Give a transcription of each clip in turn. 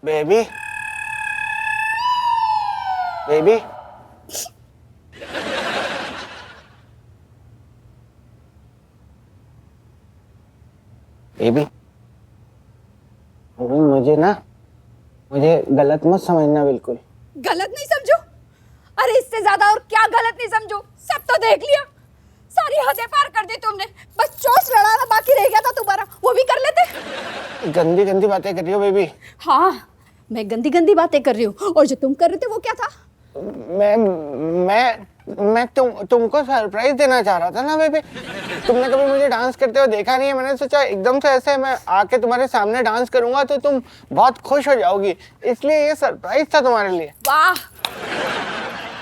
Baby baby baby मुझे गलत मत समझना बिल्कुल। गलत नहीं समझो? अरे इससे ज्यादा और क्या गलत नहीं समझो, सब तो देख लिया, सारी हदें पार कर दी तुमने। बस चोच लड़ाना बाकी रह गया था तुम्हारा, वो भी कर लेते। गंदी गंदी बातें कर रही हो बेबी। हाँ, मैं गंदी गंदी बातें कर रही हूँ, और जो तुम कर रहे थे वो क्या था? मैं तुमको सरप्राइज देना चाह रहा था ना बेबी। तुमने कभी मुझे डांस करते हुए देखा नहीं है, मैंने सोचा एकदम से ऐसे मैं आके तुम्हारे सामने डांस करूंगा तो तुम बहुत खुश हो जाओगी, इसलिए ये सरप्राइज था तुम्हारे लिए। वाह,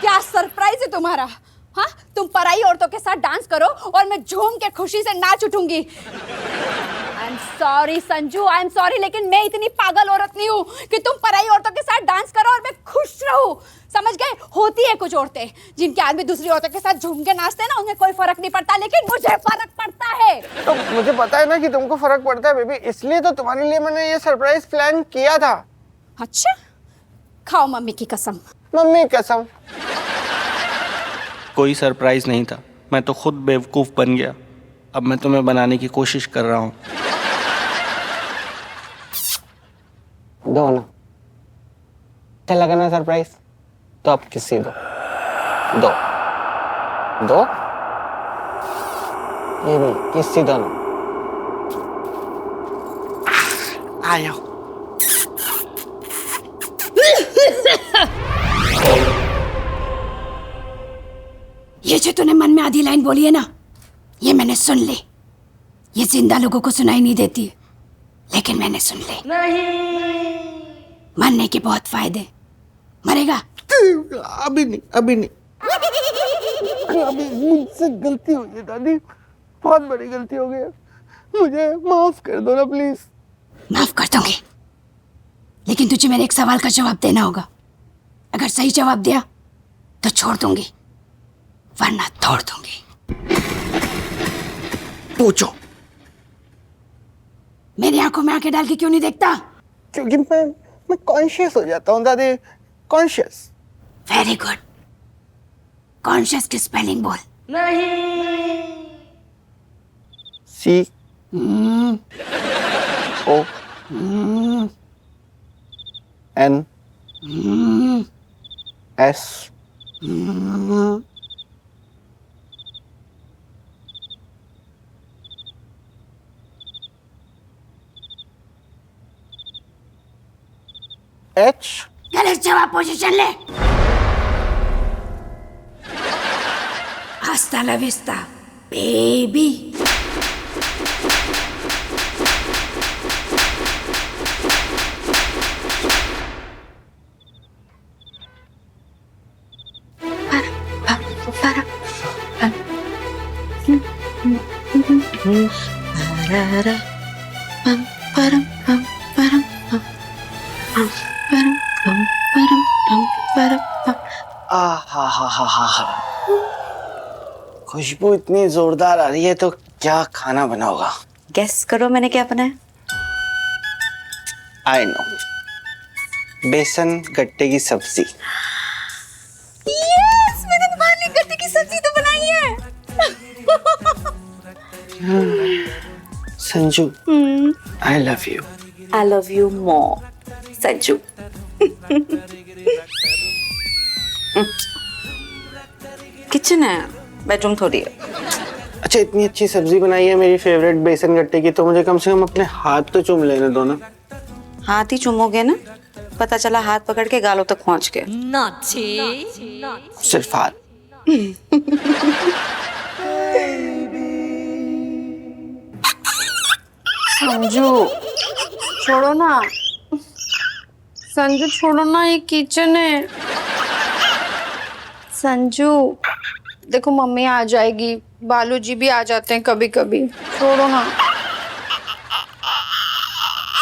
क्या सरप्राइज है तुम्हारा। हाँ, तुम पराई औरतों के साथ डांस करो और मैं झूम के खुशी से नाच उठूंगी। I am sorry Sanju, I am sorry, लेकिन मैं इतनी पागल औरत नहीं हूँ कि तुम पराई औरतों के साथ डांस करो और मैं खुश रहूं। समझ गए? होती है कुछ औरतें जिनके आदमी दूसरी औरतों के साथ झूम के नाचते हैं ना, उन्हें कोई फर्क नहीं पड़ता, लेकिन मुझे फर्क पड़ता है। तो मुझे पता है ना कि तुमको फर्क पड़ता है बेबी, इसलिए तो तुम्हारे लिए मैंने ये सरप्राइज प्लान किया था। अच्छा, खाओ मम्मी की कसम। मम्मी कसम। कोई सरप्राइज नहीं था, मैं तो खुद बेवकूफ़ बन गया। अब मैं तुम्हें बनाने की कोशिश कर रहा हूँ। दो ना, अच्छा लगा ना सरप्राइज? तो अब किसी दो दो दो ये भी किसी दो ना। आ जाओ। ये जो तूने मन में आधी लाइन बोली है ना, ये मैंने सुन ली। ये जिंदा लोगों को सुनाई नहीं देती, लेकिन मैंने सुन ली। मरने के बहुत फायदे। मरेगा? अभी नहीं, अभी नहीं। अभी मुझसे गलती हो गई दादी, बहुत बड़ी गलती हो गई, मुझे माफ कर दो ना प्लीज। माफ कर दूंगी, लेकिन तुझे मेरे एक सवाल का जवाब देना होगा। अगर सही जवाब दिया तो छोड़ दूंगी, वरना तोड़ दूंगी। पूछो। मेरी आंखों में आंखें डाल के क्यों नहीं देखता? क्योंकि मैं कॉन्शियस हो जाता हूँ दादी, कॉन्शियस। Very good. कॉन्शियस की स्पेलिंग बोल। सी ओ एन एस एच। गलत जवाब, पोजीशन ले। हस्ता ला विस्ता बेबी। खुशबू इतनी जोरदार आ रही है, तो क्या खाना बना होगा? गेस करो मैंने क्या बनाया। आई नो, बेसन गट्टे की सब्जी। यस, मैंने तुम्हारे लिए गट्टे की सब्जी तो बनाई है। Sanju, I love you. I love you more Sanju. Kitchen है, बेडरूम थोड़ी है। अच्छा, इतनी अच्छी सब्जी बनाई है मेरी फेवरेट बेसन गट्टे की, तो मुझे कम से कम अपने हाथ तो चूम लेने दो ना। हाथ ही चूमोगे ना? पता चला हाथ पकड़ के गालों तक पहुंच गए। सिर्फ हाथ। संजू छोड़ो ना, संजू छोड़ो ना, ये किचन है। संजू देखो, मम्मी आ जाएगी, बालू जी भी आ जाते हैं कभी कभी, छोड़ो ना।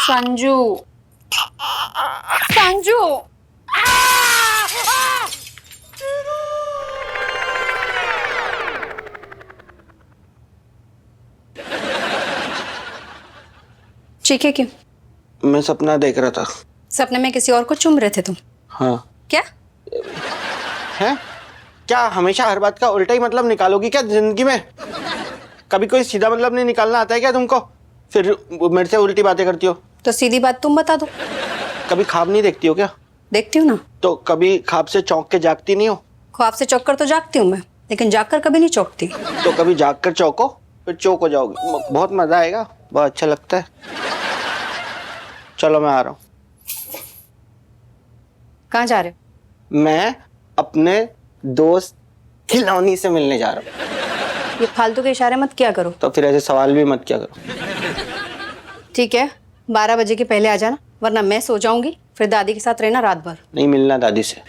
संजू संजू चीखे क्यों? मैं सपना देख रहा था। सपने में किसी और को चूम रहे थे तुम? हाँ। क्या? हैं? क्या हमेशा हर बात का उल्टा ही मतलब निकालोगी क्या जिंदगी में? कभी कोई सीधा मतलब नहीं निकालना आता है क्या तुमको? फिर मेरे से उल्टी बातें करती हो। तो सीधी बात तुम बता दो। कभी ख्वाब नहीं देखती हो क्या? देखती हूँ ना। तो कभी ख्वाब से चौंक के जागती नहीं हो? ख्वाब से चौंक कर तो जागती हूँ मैं, लेकिन जागकर कभी नहीं चौंकती। तो कभी जाग कर चौंको, फिर चौक हो जाओगे, बहुत मजा आएगा, बहुत अच्छा लगता है। चलो मैं आ रहा हूँ। कहाँ जा रहे हो? मैं अपने दोस्त खिलौनी से मिलने जा रहा हूँ। ये फालतू के इशारे मत किया करो। तो फिर ऐसे सवाल भी मत किया करो। ठीक है, 12 बजे के पहले आ जाना, वरना मैं सो जाऊंगी, फिर दादी के साथ रहना रात भर। नहीं मिलना दादी से।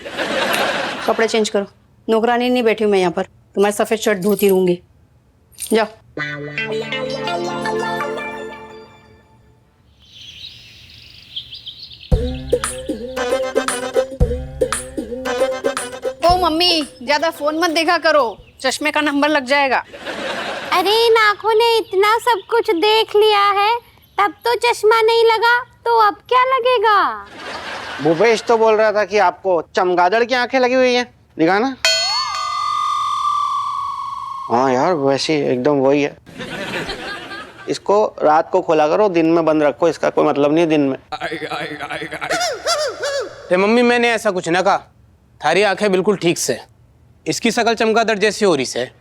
कपड़े चेंज करो, नौकरानी नहीं बैठी हूँ मैं यहाँ पर, तुम्हारी सफेद शर्ट धोती रहूंगी। जाओ। ओ मम्मी, ज्यादा फोन मत देखा करो, चश्मे का नंबर लग जाएगा। अरे इन आँखों ने इतना सब कुछ देख लिया है, तब तो चश्मा नहीं लगा तो अब क्या लगेगा? भूपेश तो बोल रहा था कि आपको चमगादड़ की आंखें लगी हुई हैं, दिखाना। हाँ यार वैसे एकदम वही है। इसको रात को खोला करो, दिन में बंद रखो, इसका कोई मतलब नहीं दिन में। मम्मी मैंने ऐसा कुछ ना कहा, थारी आंखें बिल्कुल ठीक से, इसकी शकल चमगादड़ जैसी हो रही से।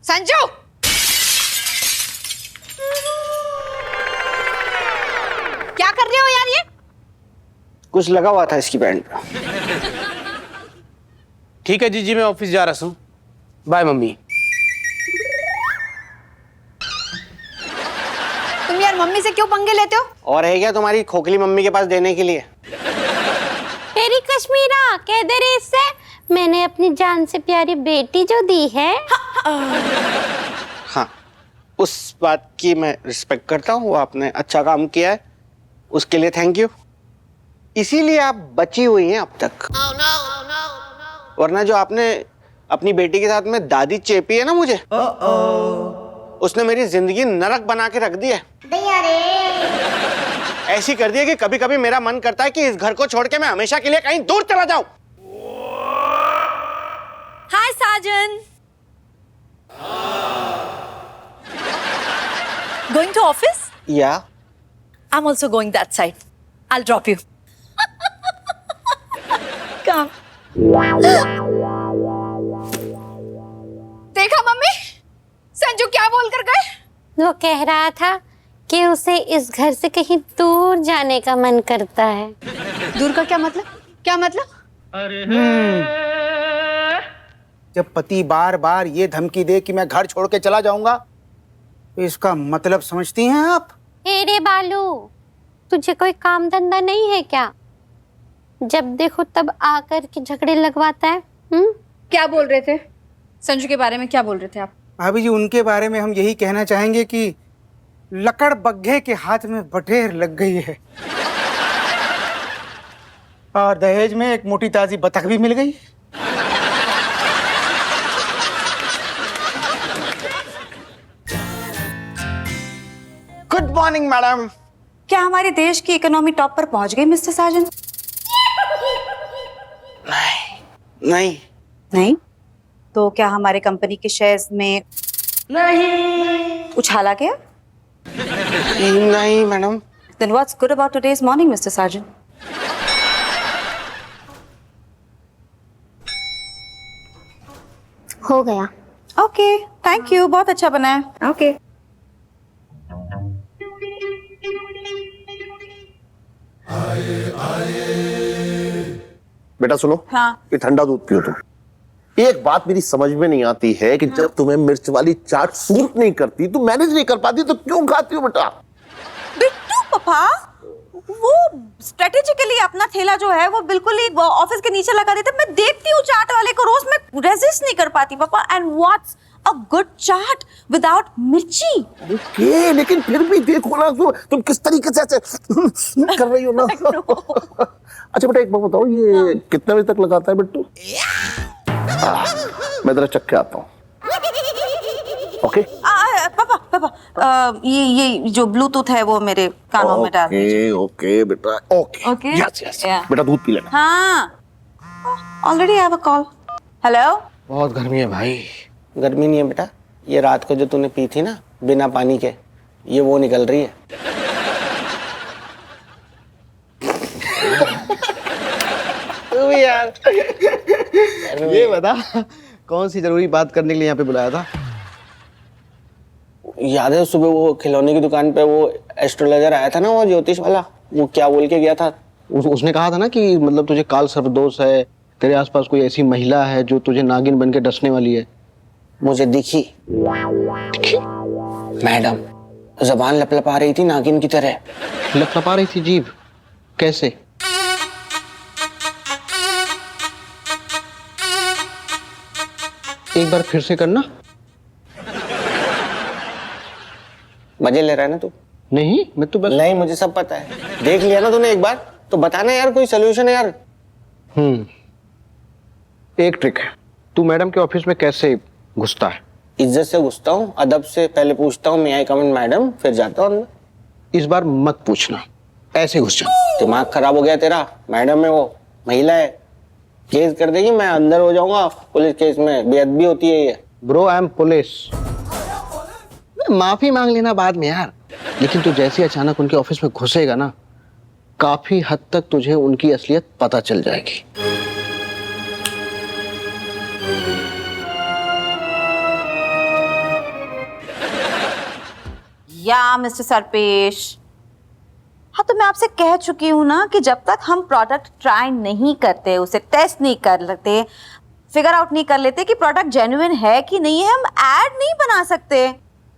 संजू, क्या कर रहे हो यार? ये कुछ लगा हुआ था इसकी पैंट पे। ठीक है जीजी, मैं ऑफिस जा रहा हूँ, बाय मम्मी। तुम यार मम्मी से क्यों पंगे लेते हो? और है क्या तुम्हारी खोखली मम्मी के पास देने के लिए? तेरी कश्मीरा कह दे रे इससे, मैंने अपनी जान से प्यारी बेटी जो दी है। हाँ, उस बात की मैं रिस्पेक्ट करता हूँ, वो आपने अच्छा काम किया है, उसके लिए थैंक यू। इसीलिए आप बची हुई हैं अब तक। वरना जो आपने अपनी बेटी के साथ में दादी चेपी है ना मुझे, उसने मेरी जिंदगी नरक बना के रख दी है। ऐसी कर दी है कि कभी कभी मेरा मन करता है कि इस घर को छोड़ के मैं हमेशा के लिए कहीं दूर चला जाऊं। हाय साजन। Going to office? Yeah. I'm also going that side. I'll drop you. Come. देखा मम्मी, संजू क्या बोल कर गए? वो कह रहा था कि उसे इस घर से कहीं दूर जाने का मन करता है। दूर का क्या मतलब? क्या मतलब? जब पति बार बार ये धमकी दे कि मैं घर छोड़ के चला जाऊंगा, तो इसका मतलब समझती हैं आप? रे बालू, तुझे कोई काम धंधा नहीं है क्या? जब देखो तब आकर के झगड़े लगवाता है। क्या बोल रहे थे? संजू के बारे में क्या बोल रहे थे आप? भाभी जी, उनके बारे में हम यही कहना चाहेंगे कि लकड़ बग्घे के हाथ में बटेर लग गई है, और दहेज में एक मोटी ताजी बतख भी मिल गई। Good morning madam. क्या हमारे देश की इकोनॉमी टॉप पर पहुंच गई मिस्टर साजन? नहीं। नहीं? तो क्या हमारे कंपनी के शेयर्स में नहीं उछाला गया? नहीं madam. Then what's good about today's morning, Mr. Sargent? हो गया। Okay, thank you. बहुत अच्छा बना है। Okay. बेटा सुनो, हाँ। ये ठंडा दूध पियो तुम। एक बात मेरी समझ में नहीं आती है कि जब तुम्हें मिर्च वाली चाट सूट नहीं करती, तुम मैनेज नहीं कर पाती, तो क्यों खाती हो बेटा? बिट्टू पापा, वो स्ट्रेटेजिकली अपना ठेला जो है वो बिल्कुल ही ऑफिस के नीचे लगा देते। मैं देखती हूँ चाट वाले को रोज, मैं रेजिस्ट नहीं कर पाती पापा। And what's a good chaat without मिर्ची? ओके, लेकिन फिर भी देखो ना तुम किस तरीके से ऐसे कर रही हो ना। अच्छा बेटा एक बात बताओ, ये कितने बजे तक लगाता है बिट्टू? मैं जरा चख के आता हूँ। ओके पापा पापा ये जो ब्लूटूथ है वो मेरे कानों में डाल दीजिए। ओके बेटा, ओके ओके यस यस बेटा दूध पी लेना। हाँ, already I have a call. Hello. बहुत गर्मी है भाई। गर्मी नहीं है बेटा, ये रात को जो तूने पी थी ना बिना पानी के, ये वो निकल रही है। तू भी यार। ये बता कौन सी जरूरी बात करने के लिए यहाँ पे बुलाया था? याद है सुबह वो खिलौने की दुकान पे वो एस्ट्रोलॉजर आया था ना, वो ज्योतिष वाला, वो क्या बोल के गया था? उसने कहा था ना कि मतलब तुझे काल सर्पदोष है, तेरे आसपास कोई ऐसी महिला है जो तुझे नागिन बन के डसने वाली है। मुझे दिखी मैडम, जबान लपलपा रही थी नागिन की तरह। लपलपा रही थी जीभ? कैसे? एक बार फिर से करना। मजे ले रहा है ना तू? नहीं मैं तो बस नहीं, मुझे सब पता है। देख लिया ना तूने एक बार, तो बताना यार कोई सोल्यूशन है यार। एक ट्रिक है। तू मैडम के ऑफिस में कैसे घुसता है? इज्जत से घुसता हूँ, अदब से पहले पूछता हूँ मे आई कम इन मैडम, फिर जाता हूँ अंदर। इस बार मत पूछना, ऐसे घुस जा। दिमाग खराब हो गया तेरा? मैडम है वो, महिला है, केस कर देगी, मैं अंदर हो जाऊंगा पुलिस केस में, बेअदबी होती है ये। Bro I am police. माफी मांग लेना बाद में यार, लेकिन तू जैसे अचानक उनके ऑफिस में घुसेगा ना, काफी हद तक तुझे उनकी असलियत पता चल जाएगी। या मिस्टर सर्पेश, हाँ तो मैं आपसे कह चुकी हूँ ना कि जब तक हम प्रोडक्ट ट्राई नहीं करते, उसे टेस्ट नहीं कर लेते, फिगर आउट नहीं कर लेते कि प्रोडक्ट जेन्युइन है कि नहीं है, हम ऐड नहीं बना सकते।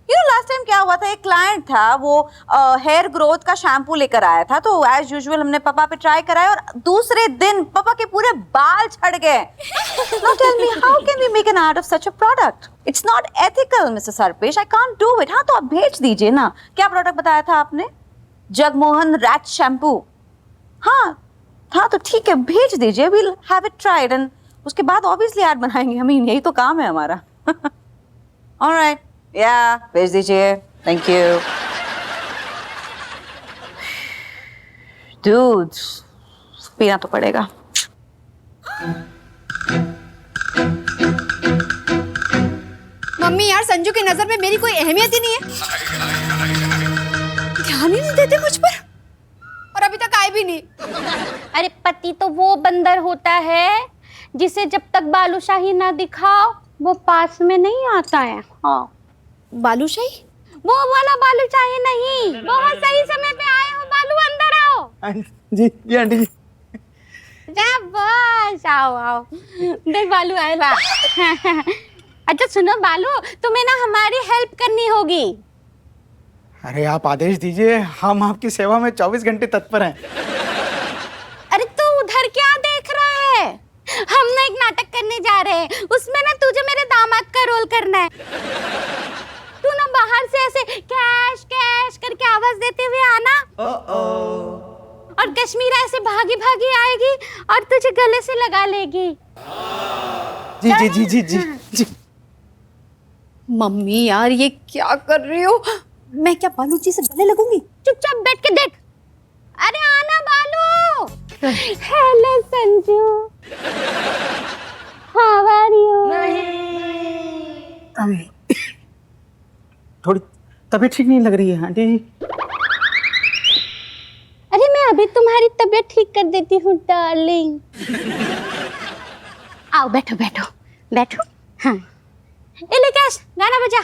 लास्ट टाइम क्या हुआ था, एक क्लाइंट था, वो हेयर ग्रोथ का शैम्पू लेकर आया था, तो एज यूजुअल हमने पापा पे ट्राई कराया और दूसरे दिन पापा के पूरे बाल झड़ गए। Now tell me, how can we make an ad of such a product? It's not ethical, Mr. Sarpesh. I can't do it. हाँ तो आप भेज दीजिए ना। क्या प्रोडक्ट बताया था आपने? Jagmohan rat shampoo. हाँ था तो ठीक है, भेज दीजिए। We'll have it tried and उसके बाद ऑब्वियसली ऐड बनाएंगे। हमें यही तो काम है हमारा। All right. Yeah, भेज दीजिए। Thank you. Dude, पीना तो पड़ेगा। मम्मी यार, संजू की नजर में मेरी कोई अहमियत ही नहीं है, ध्यान ही नहीं देते मुझ पर, और अभी तक आए भी नहीं। अरे पति तो वो बंदर होता है जिसे जब तक बालूशाही ना दिखाओ वो पास में नहीं आता है। हाँ, बालूशाही? वो वाला बालूशाही नहीं। बहुत सही समय पे आए हो बालू, अंदर आओ। जी आंटी जी। बस आओ आओ, देख बालू आए बा। अच्छा सुनो बालू, तुम्हें ना हमारी हेल्प करनी होगी। अरे आप आदेश दीजिए, हम आपकी सेवा में 24 घंटे तत्पर हैं। अरे तू उधर क्या देख रहा है? हम ना एक नाटक करने जा रहे हैं, उसमें ना तुझे मेरे दामाद का रोल करना है। तू ना बाहर से ऐसे कैश कैश करके आवाज देते हुए आना, और कश्मीरा ऐसे भागी भागी आएगी और तुझे गले से लगा लेगी। जी जी जी जी जी जी। मम्मी यार, ये क्या कर रही हो? मैं क्या बालू जी से गले लगूंगी? चुपचाप बैठ के देख। अरे आना Balu. Hello Sanju, how are you? थोड़ी तबीयत ठीक नहीं लग रही है आंटी जी। अरे मैं अभी तुम्हारी तबीयत ठीक कर देती हूँ डार्लिंग। आओ बैठो बैठो बैठो। हाँ, ए ले कैश, गाना बजा।